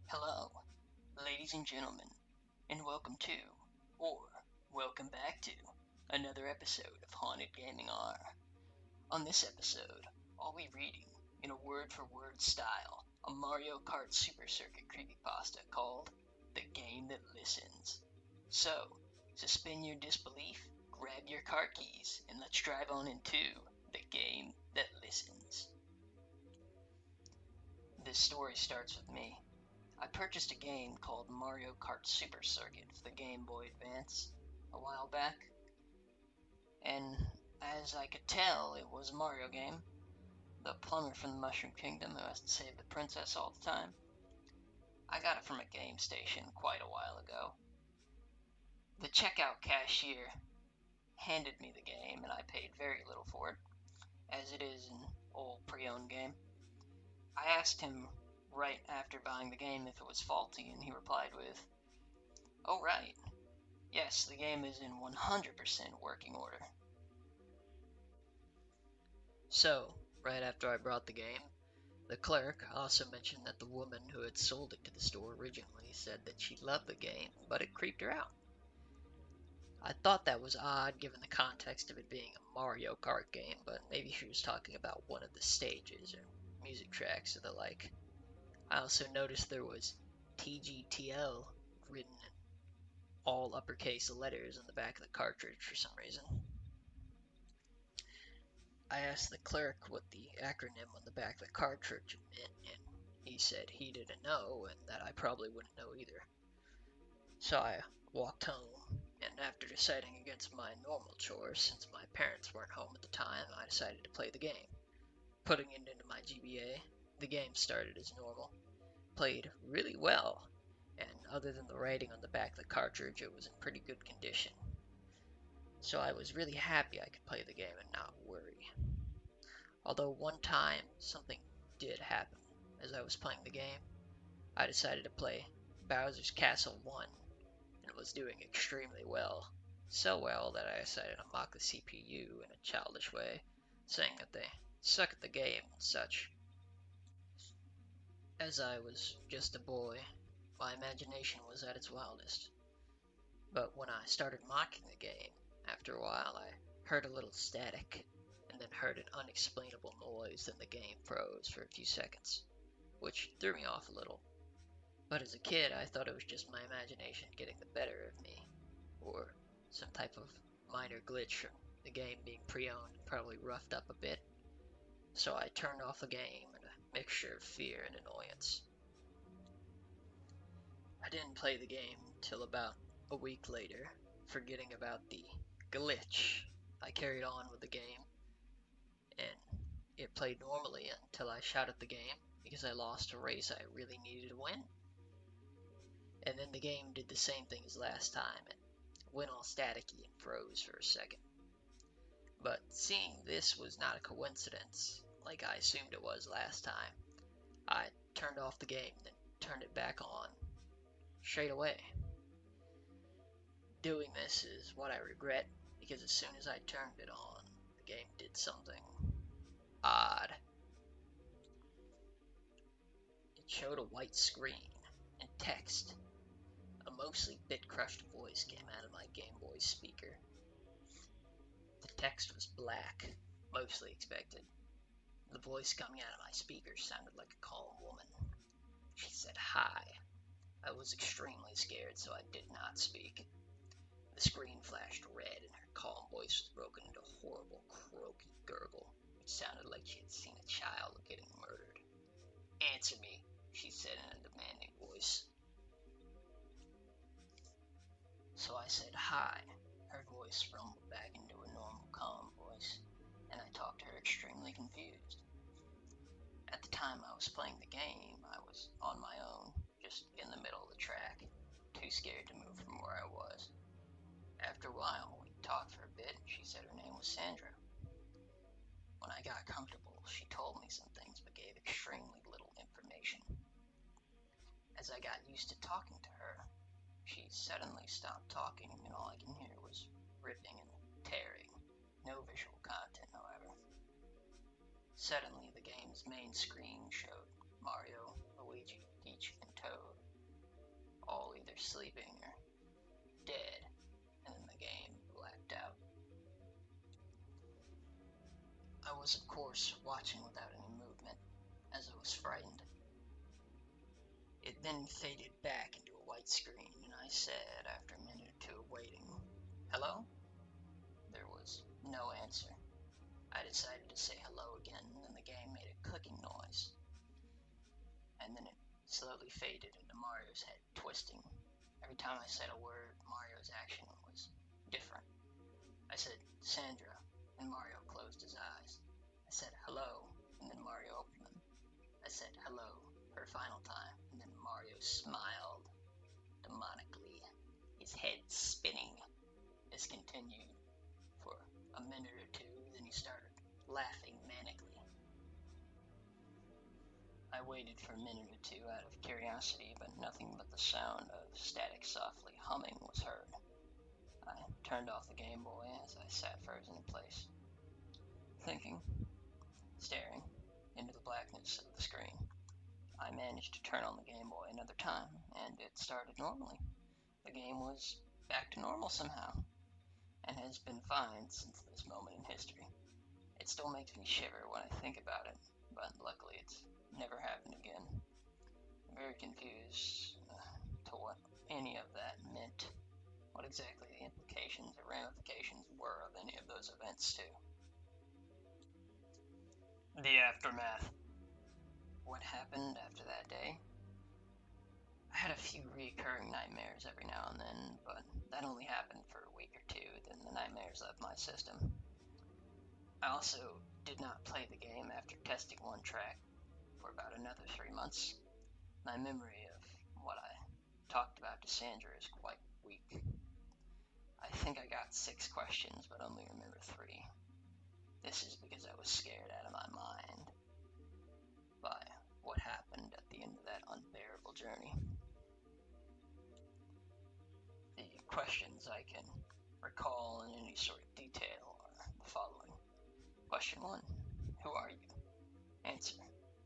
Hello, ladies and gentlemen, and welcome to, or welcome back to, another episode of Haunted Gaming R. On this episode, I'll be reading, in a word-for-word style, a Mario Kart Super Circuit creepypasta called The Game That Listens. So, suspend your disbelief, grab your car keys, and let's drive on into The Game That Listens. This story starts with me. I purchased a game called Mario Kart Super Circuit for the Game Boy Advance a while back, and as I could tell, it was a Mario game. The plumber from the Mushroom Kingdom who has to save the princess all the time. I got it from a game station quite a while ago. The checkout cashier handed me the game, and I paid very little for it, as it is an old pre-owned game. I asked him right after buying the game if it was faulty, and he replied with, "Oh right, yes, the game is in 100% working order." So, right after I brought the game, the clerk also mentioned that the woman who had sold it to the store originally said that she loved the game, but it creeped her out. I thought that was odd given the context of it being a Mario Kart game, but maybe she was talking about one of the stages or music tracks or the like. I also noticed there was TGTL written in all uppercase letters on the back of the cartridge for some reason. I asked the clerk what the acronym on the back of the cartridge meant, and he said he didn't know and that I probably wouldn't know either. So I walked home, and after deciding against my normal chores, since my parents weren't home at the time, I decided to play the game. Putting it into my GBA, the game started as normal. Played really well, and other than the writing on the back of the cartridge, it was in pretty good condition. So I was really happy I could play the game and not worry. Although one time, something did happen. As I was playing the game, I decided to play Bowser's Castle 1, and was doing extremely well. So well that I decided to mock the CPU in a childish way, saying that they suck at the game and such. As I was just a boy, my imagination was at its wildest. But when I started mocking the game, after a while I heard a little static, and then heard an unexplainable noise, then the game froze for a few seconds, which threw me off a little. But as a kid, I thought it was just my imagination getting the better of me, or some type of minor glitch from the game being pre-owned and probably roughed up a bit. So I turned off the game in a mixture of fear and annoyance. I didn't play the game till about a week later, forgetting about the glitch. I carried on with the game, and it played normally until I shot at the game because I lost a race I really needed to win. And then the game did the same thing as last time and went all staticky and froze for a second. But seeing this was not a coincidence, like I assumed it was last time, I turned off the game and then turned it back on straight away. Doing this is what I regret, because as soon as I turned it on, the game did something odd. It showed a white screen and text. A mostly bit-crushed voice came out of my Game Boy speaker. The text was black, mostly expected. The voice coming out of my speaker sounded like a calm woman. She said hi. I was extremely scared, so I did not speak. The screen flashed red, and her calm voice was broken into a horrible, croaky gurgle, which sounded like she had seen a child getting murdered. "Answer me," she said in a demanding voice. So I said hi. Her voice rumbled back into a normal, calm voice, and I talked to her extremely confused. At the time I was playing the game, I was on my own, just in the middle of the track, too scared to move from where I was. After a while, we talked for a bit, and she said her name was Sandra. When I got comfortable, she told me some things, but gave extremely little information. As I got used to talking to her, she suddenly stopped talking, and all I can hear was ripping and tearing. No visual content, however. Suddenly, the game's main screen showed Mario, Luigi, Peach, and Toad, was, of course, watching without any movement, as I was frightened. It then faded back into a white screen, and I said, after a minute or two of waiting, "Hello?" There was no answer. I decided to say hello again, and then the game made a clicking noise. And then it slowly faded into Mario's head twisting. Every time I said a word, Mario's action was different. I said, "Sandra," and Mario closed his eyes. I said, "Hello," and then Mario opened them. I said, "Hello," for a final time, and then Mario smiled demonically, his head spinning. This continued for a minute or two, then he started laughing manically. I waited for a minute or two out of curiosity, but nothing but the sound of static softly humming was heard. I turned off the Game Boy as I sat frozen in place, thinking, staring into the blackness of the screen. I managed to turn on the Game Boy another time, and it started normally. The game was back to normal somehow, and has been fine since this moment in history. It still makes me shiver when I think about it, but luckily it's never happened again. I'm very confused to what any of that meant, what exactly the implications or ramifications were of any of those events, too. The aftermath. What happened after that day? I had a few recurring nightmares every now and then, but that only happened for a week or two, then the nightmares left my system. I also did not play the game after testing one track for about another 3 months. My memory of what I talked about to Sandra is quite weak. I think I got 6 questions, but only remember 3. This is because I was scared out of my mind by what happened at the end of that unbearable journey. The questions I can recall in any sort of detail are the following. Question 1. Who are you? Answer.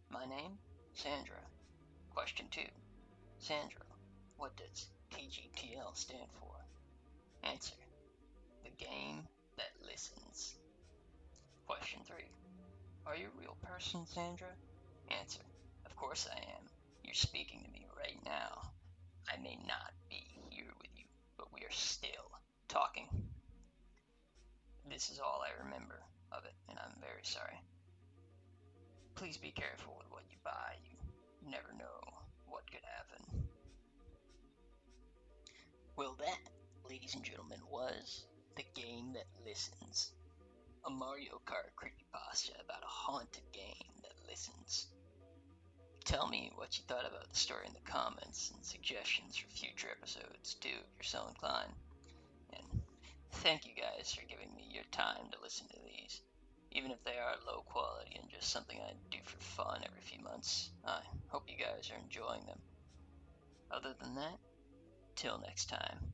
My name? Sandra. Question 2. Sandra. What does TGTL stand for? Answer. The game that listens. Question 3. Are you a real person, Sandra? Answer. Of course I am. You're speaking to me right now. I may not be here with you, but we are still talking. This is all I remember of it, and I'm very sorry. Please be careful with what you buy. You never know what could happen. Well, that, ladies and gentlemen, was The Game That Listens. A Mario Kart creepypasta about a haunted game that listens. Tell me what you thought about the story in the comments and suggestions for future episodes too, if you're so inclined. And thank you guys for giving me your time to listen to these. Even if they are low quality and just something I do for fun every few months, I hope you guys are enjoying them. Other than that, till next time.